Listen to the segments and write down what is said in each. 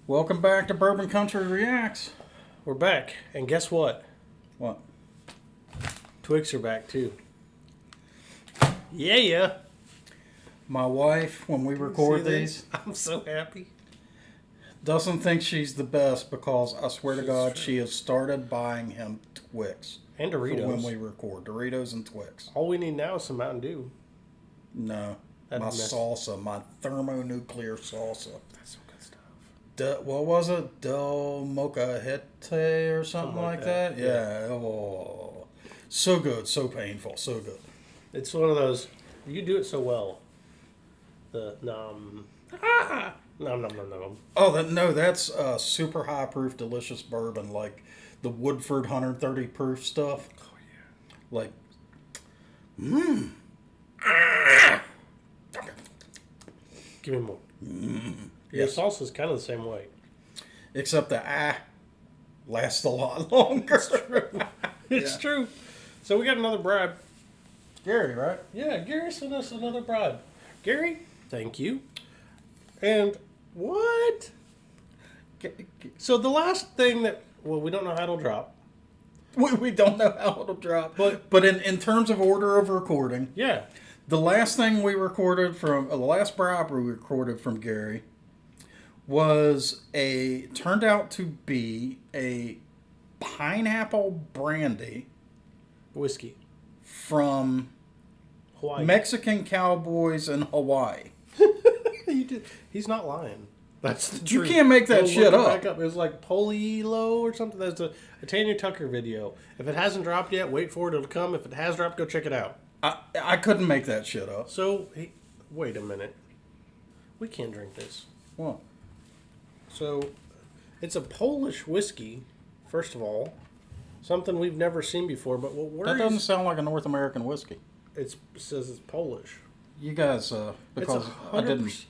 Welcome back to Bourbon Country Reacts. We're back, and guess what? What? Twix are back too. Yeah. My wife, when we record these, I'm so happy. doesn't think she's the best because I swear to God, she has started buying him Twix. And for Doritos. when we record. Doritos and Twix. All we need now is some Mountain Dew. No. That'd my mess- salsa, my thermonuclear salsa. That's some good stuff. What was it? Del Mocha Hete or something like that? Yeah. Oh. So good, so painful, so good. It's one of those, you do it so well. The nom. Nom. Oh, no, that's super high proof, delicious bourbon, like the Woodford 130 proof stuff. Oh, yeah. Like, Give me more. Your Yes. salsa's kind of the same way. Except the lasts a lot longer. It's true. So we got another bribe. Gary, right? Yeah, Gary sent us another bribe. Gary, thank you. And what? So the last thing that, well, we don't know how it'll drop. We don't know how it'll drop. But in terms of order of recording, Yeah. the last thing we recorded from, the last bribe we recorded from Gary turned out to be a pineapple brandy Whiskey. from Hawaii. Mexican cowboys in Hawaii. He's not lying. That's the You truth. can't make that Go shit look it up. back up. It was like Polilo or something. That's a Tanya Tucker video. If it hasn't dropped yet, wait for it. It'll come. If it has dropped, go check it out. I couldn't make that shit up. So, wait a minute. We can't drink this. What? So, it's a Polish whiskey, first of all. Something we've never seen before, but what worries... That doesn't sound like a North American whiskey. It says it's Polish. You guys, because I 100%.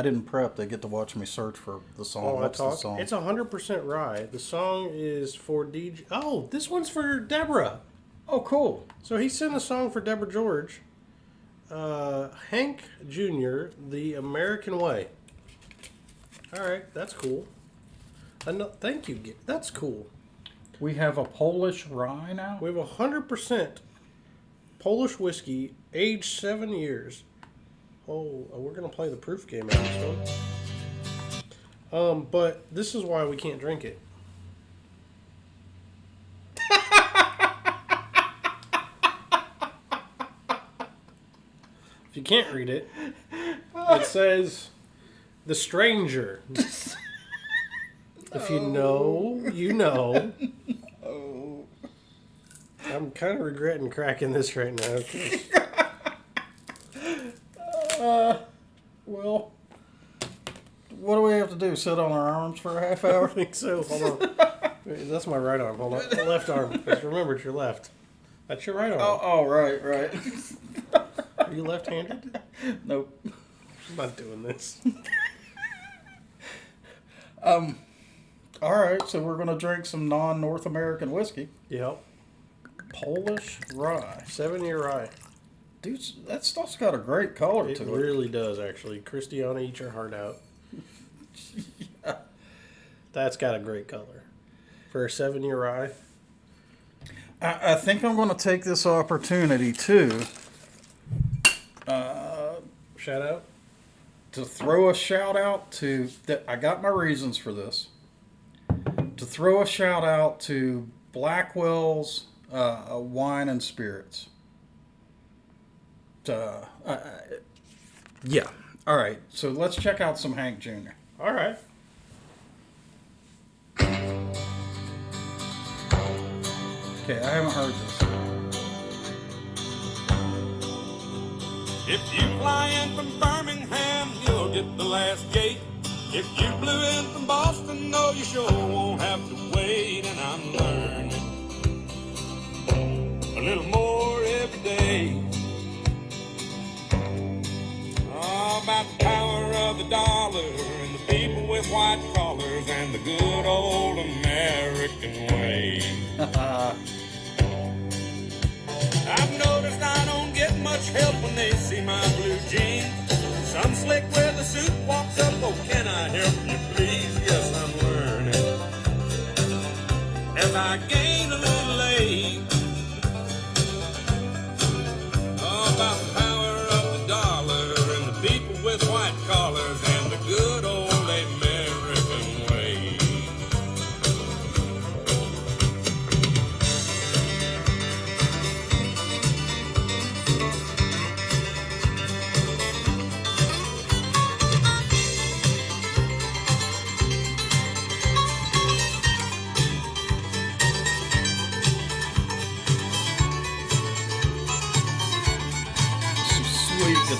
didn't prep, they get to watch me search for the song. Oh, What's the song? It's 100% rye. The song is for DJ... Oh, this one's for Deborah. Oh, cool. So he sent a song for Deborah George. Hank Jr., The American Way. All right, that's cool. Thank you. That's cool. We have a Polish rye now? We have 100% Polish whiskey, aged 7 years. Oh, we're going to play the proof game out of this one. But this is why we can't drink it. If you can't read it, it says, The Stranger. If you know, you know. Oh. I'm kind of regretting cracking this right now. Well, what do we have to do? Sit on our arms for a half I hour? think so. Hold on. That's my right arm. Hold on. The left arm. Just remember, it's your left. That's your right arm. Oh, right. Are you left-handed? Nope. I'm not doing this. All right, so we're going to drink some non-North American whiskey. Yep. Polish rye. 7-year rye. Dude, that stuff's got a great color It to really does, actually. Christiana, eat your heart out. That's got a great color. For a 7-year rye. I think I'm going to take this opportunity, too, Shout out. to throw a shout out to... I got my reasons for this. To throw a shout out to Blackwell's Wine and Spirits. Yeah. All right. So let's check out some Hank Jr. All right. Okay, I haven't heard this. If you fly in from Birmingham, you'll get the last gate. If you flew in from Boston, no, you sure won't have to wait. And I'm learning a little more every day. About the power of the dollar and the people with white collars and the good old American way. I've noticed I don't get much help when they see my blue jeans. Some slick with a suit walks up, oh, can I help you please? Yes,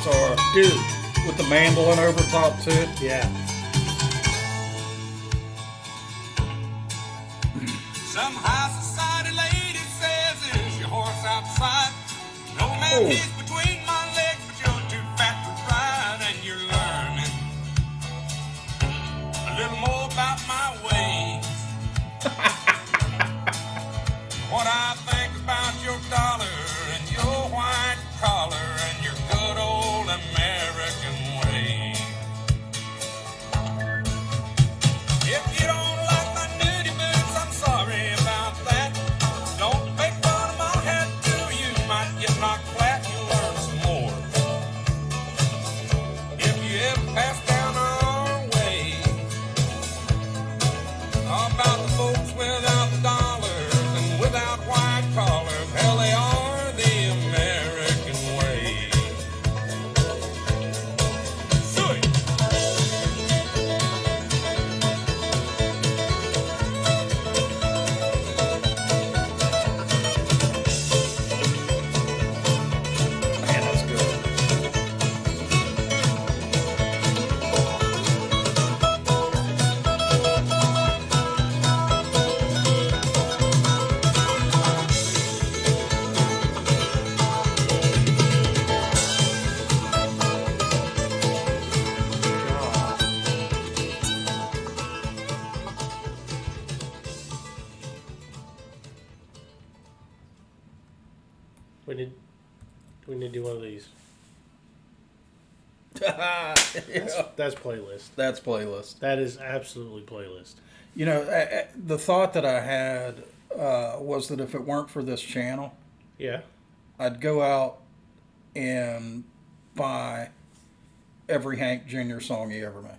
guitar Dude. with the mandolin over top too. Yeah. Some high society lady says, is your horse outside? No man he's between my legs, but you're too fat to ride, and you're learning a little more about my ways. What I think about your dollar and your white collar and your good old American way. If you don't like my nudie boots, I'm sorry about that. Don't make fun of my hat too. You might get knocked flat and learn some more. If you ever pass down our way, about the folks without the dollars and without white collars, hell, they are the American way. Sweet. Man, that's good. We need to do one of these. Yeah. That's playlist. That's playlist. That is absolutely playlist. You know, the thought that I had was that if it weren't for this channel, Yeah. I'd go out and buy every Hank Jr. song he ever made.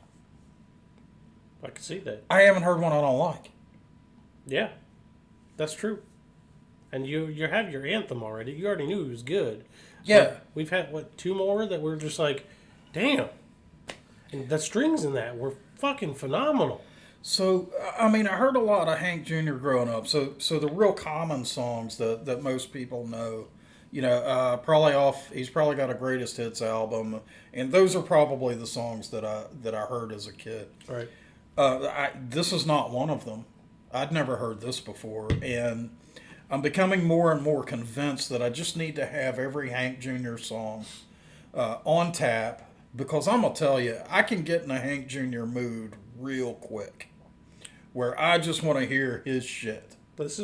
I can see that. I haven't heard one I don't like. Yeah. That's true. And you have your anthem already. You already knew it was good. Yeah. But we've had, what, 2 more that we're just like, damn. And the strings in that were fucking phenomenal. So, I mean, I heard a lot of Hank Jr. growing up. So the real common songs that most people know, you know, he's probably got a greatest hits album, and those are probably the songs that I heard as a kid. Right. This is not one of them. I'd never heard this before, and I'm becoming more and more convinced that I just need to have every Hank Jr. song on tap, because I'm gonna tell you, I can get in a Hank Jr. mood real quick, where I just want to hear his shit. This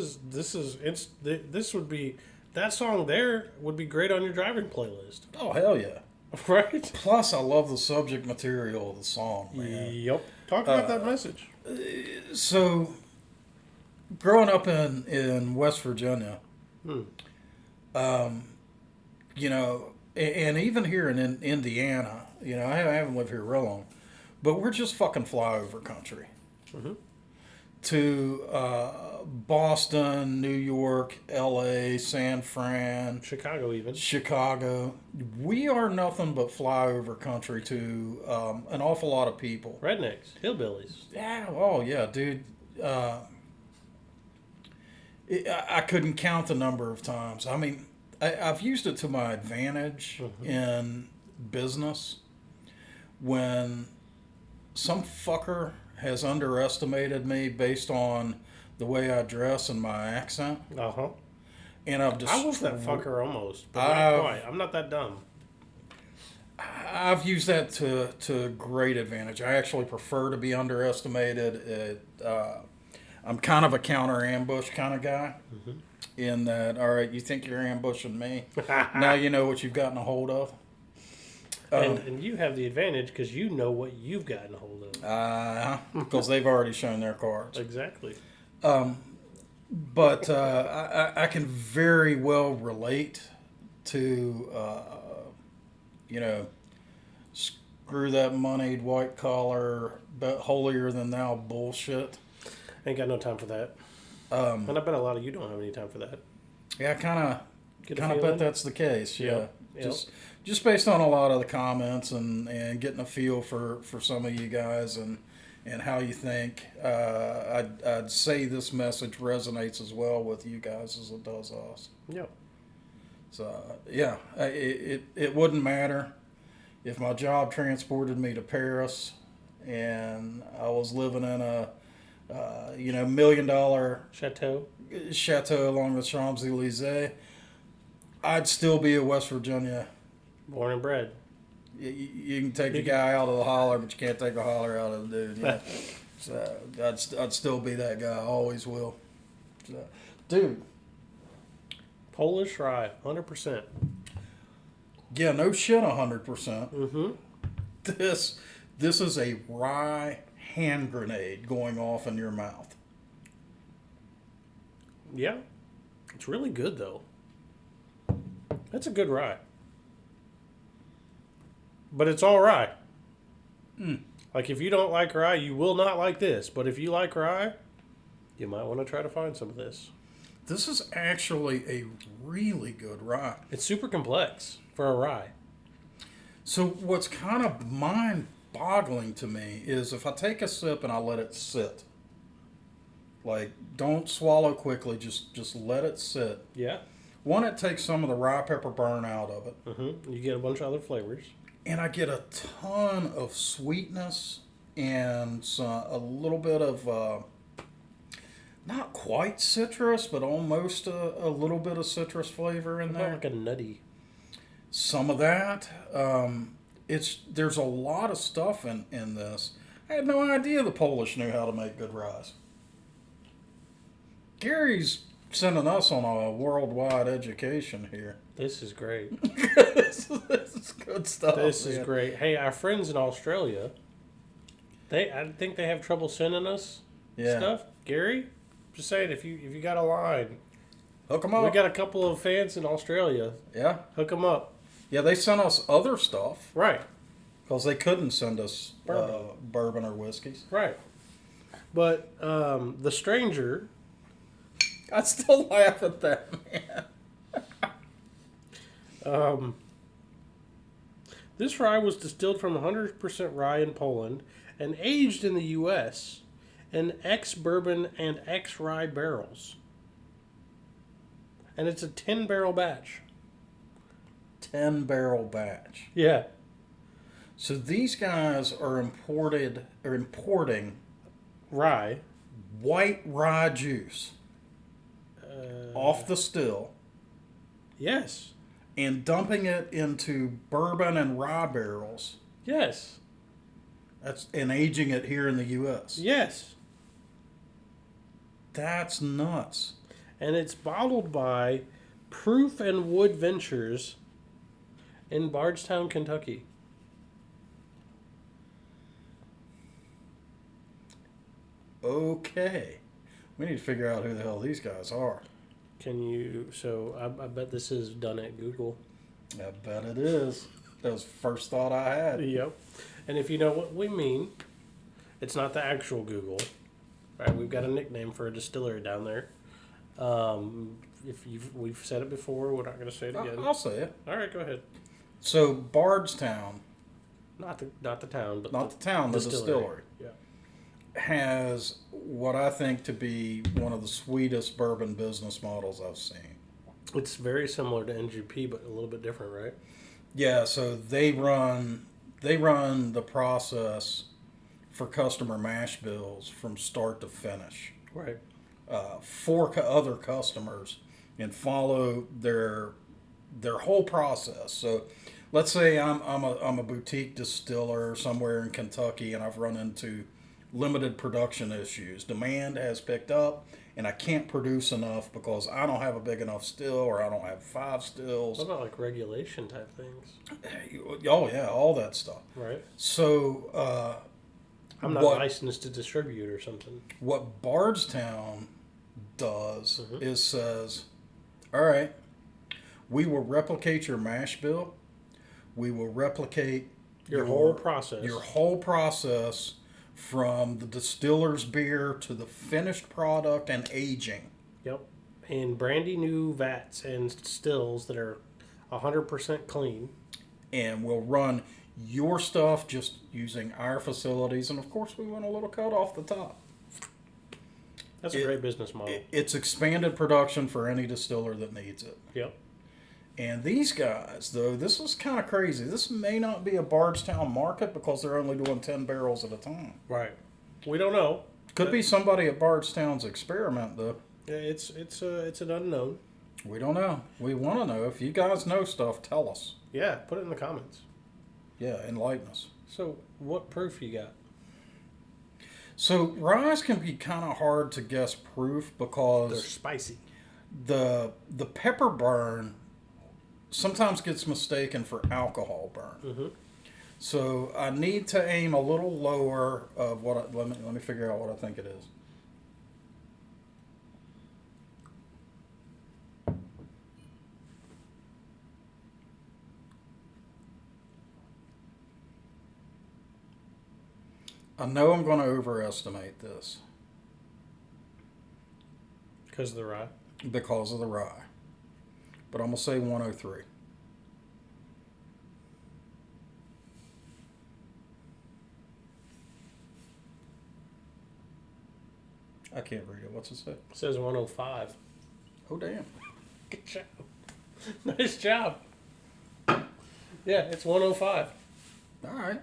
would be, that song there would be great on your driving playlist. Oh hell yeah! Right? Plus, I love the subject material of the song, man. Yep. Talk about that message. So, growing up in West Virginia, you know, and even here in Indiana, you know, I haven't lived here real long, but we're just fucking flyover country. Mm-hmm. To Boston, New York, L.A., San Fran, Chicago even. Chicago. We are nothing but flyover country to an awful lot of people. Rednecks. Hillbillies. Yeah, oh yeah, dude. I couldn't count the number of times. I mean, I've used it to my advantage in business when some fucker has underestimated me based on the way I dress and my accent. Uh-huh. And I've just... I was that fucker almost, but not quite. I'm not that dumb. I've used that to great advantage. I actually prefer to be underestimated. I'm kind of a counter ambush kind of guy. Mm-hmm. In that, all right, you think you're ambushing me? Now you know what you've gotten a hold of. And you have the advantage because you know what you've gotten a hold of. Because they've already shown their cards. Exactly. But I can very well relate to, you know, screw that moneyed white collar, but holier than thou bullshit. Ain't got no time for that. And I bet a lot of you don't have any time for that. Yeah, I kind of bet that's the case. Yeah, Yep. Just based on a lot of the comments and getting a feel for some of you guys and how you think, I'd say this message resonates as well with you guys as it does us. Yep. So yeah, it wouldn't matter if my job transported me to Paris and I was living in a $1 million Chateau. chateau along the Champs Elysees, I'd still be a West Virginia. Born and bred. You can take the guy out of the holler, but you can't take the holler out of the dude. Yeah. So I'd still be that guy. I always will. So, dude. Polish rye, 100%. Yeah, no shit, 100%. Mm-hmm. This is a rye hand grenade going off in your mouth. Yeah. It's really good, though. That's a good rye. But it's all rye. Like, if you don't like rye, you will not like this. But if you like rye, you might want to try to find some of this. This is actually a really good rye. It's super complex for a rye. So what's kind of mind-boggling to me is if I take a sip and I let it sit. Like, don't swallow quickly, just let it sit. Yeah. One, it takes some of the rye pepper burn out of it. Mm-hmm. You get a bunch of other flavors. And I get a ton of sweetness and a little bit of, not quite citrus, but almost a little bit of citrus flavor in there. Like a nutty. Some of that. There's a lot of stuff in this. I had no idea the Polish knew how to make good rye. Gary's sending us on a worldwide education here. This is great. This is good stuff. This is great. Hey, our friends in Australia, I think they have trouble sending us stuff. Gary, just saying, if you got a line, hook them up. we got a couple of fans in Australia. Yeah. Hook them up. Yeah, they sent us other stuff. Right. Because they couldn't send us bourbon or whiskeys. Right. But the stranger... I still laugh at that, man. This rye was distilled from 100% rye in Poland and aged in the U.S. in ex-bourbon and ex-rye barrels. And it's a 10-barrel batch. 10-barrel batch. Yeah. So these guys are importing Rye. white rye juice off the still Yes. and dumping it into bourbon and rye barrels. Yes. And aging it here in the U.S. Yes. That's nuts. And it's bottled by Proof and Wood Ventures in Bardstown, Kentucky. Okay. We need to figure out who the hell these guys are. Can you... So, I bet this is done at Google. I bet it is. That was the first thought I had. Yep. And if you know what we mean, it's not the actual Google. Right? We've got a nickname for a distillery down there. We've said it before, we're not going to say it again. I'll say it. All right, go ahead. So Bardstown, Not the town, but not the town, the distillery, Yeah. has what I think to be one of the sweetest bourbon business models I've seen. It's very similar to NGP, but a little bit different, right? Yeah, so they run the process for customer mash bills from start to finish. Right. For other customers and follow their whole process. So let's say I'm a boutique distiller somewhere in Kentucky and I've run into limited production issues. Demand has picked up and I can't produce enough because I don't have a big enough still or I don't have 5 stills. What about like regulation type things? Oh yeah, all that stuff. Right. So I'm not licensed to distribute or something. what Bardstown does is says, all right, we will replicate your mash bill. We will replicate Your whole process. Your whole process from the distiller's beer to the finished product and aging. Yep. In brandy new vats and stills that are 100% clean. And we'll run your stuff just using our facilities. And of course, we want a little cut off the top. That's a great business model. It's expanded production for any distiller that needs it. Yep. And these guys, though, this is kind of crazy. This may not be a Bardstown market because they're only doing 10 barrels at a time. Right. We don't know. Could be somebody at Bardstown's experiment, though. Yeah, it's an unknown. We don't know. We want to know. If you guys know stuff, tell us. Yeah, put it in the comments. Yeah, enlighten us. So, what proof you got? So, ryes can be kind of hard to guess proof They're because spicy. the pepper burn sometimes gets mistaken for alcohol burn. Mm-hmm. So I need to aim a little lower of what. Let me figure out what I think it is. I know I'm going to overestimate this Because of the rye. because of the rye, but I'm going to say 103. I can't read it. What's it say? It says 105. Oh, damn. Good job. Nice job. Yeah, it's 105. All right.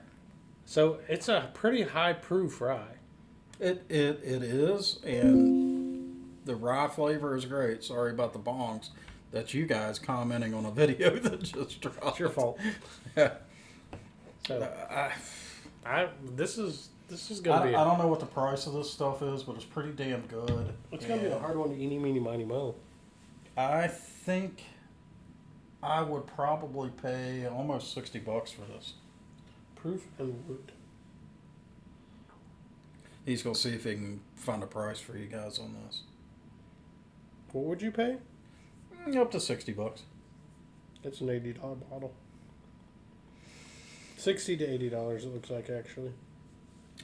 So it's a pretty high proof rye. It is, and the rye flavor is great. Sorry about the bongs. That's you guys commenting on a video that just dropped. It's your fault. Yeah. So I this is gonna be. I don't know what the price of this stuff is, but it's pretty damn good. It's gonna be a hard one to eeny, meeny, miny, mo. I think I would probably pay almost $60 for this. Proof and wood. He's gonna see if he can find a price for you guys on this. What would you pay? Up to $60. It's an $80 bottle. $60 to $80 it looks like actually.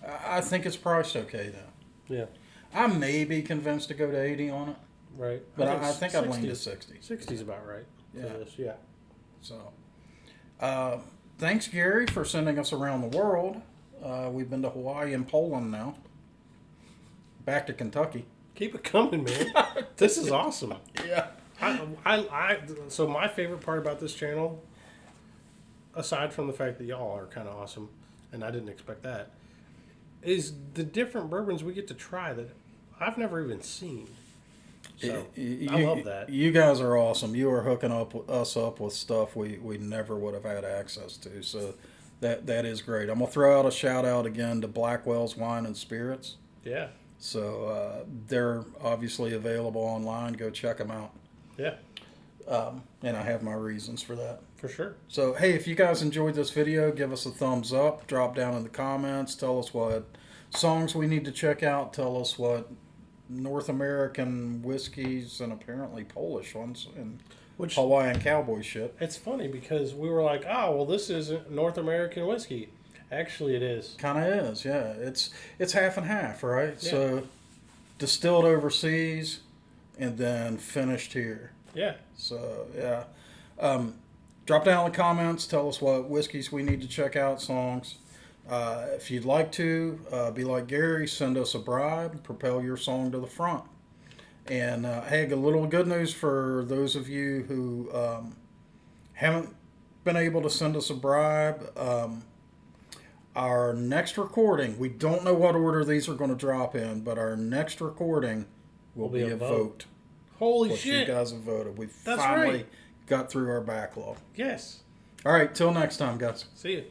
I think it's priced okay though. Yeah. I may be convinced to go to 80 on it, Right. but I think I'd lean to 60. 60's about right. For Yeah. this, yeah. So, thanks Gary for sending us around the world. We've been to Hawaii and Poland now. Back to Kentucky. Keep it coming, man. This is awesome. Yeah. So my favorite part about this channel, aside from the fact that y'all are kind of awesome, and I didn't expect that, is the different bourbons we get to try that I've never even seen. So I love that. You guys are awesome. You are hooking us up with stuff we never would have had access to. So that is great. I'm gonna throw out a shout out again to Blackwell's Wine and Spirits. Yeah. So they're obviously available online. Go check them out. Yeah. And I have my reasons for that. For sure. So, hey, if you guys enjoyed this video, give us a thumbs up. Drop down in the comments. Tell us what songs we need to check out. Tell us what North American whiskeys and apparently Polish ones and Which Hawaiian cowboy shit. it's funny because we were like, oh, well, this isn't North American whiskey. Actually, it is. Kind of is, yeah. It's half and half, right? Yeah. So, distilled overseas and then finished here. Yeah. So, yeah. Drop down in the comments. Tell us what whiskeys we need to check out, songs. If you'd like to, be like Gary, send us a bribe, propel your song to the front. And, hey, a little good news for those of you who haven't been able to send us a bribe. Our next recording, we don't know what order these are going to drop in, but our next recording will be a vote. Holy What shit. you guys have voted. We That's finally right. got through our backlog. Yes. All right, till next time, guys. See you.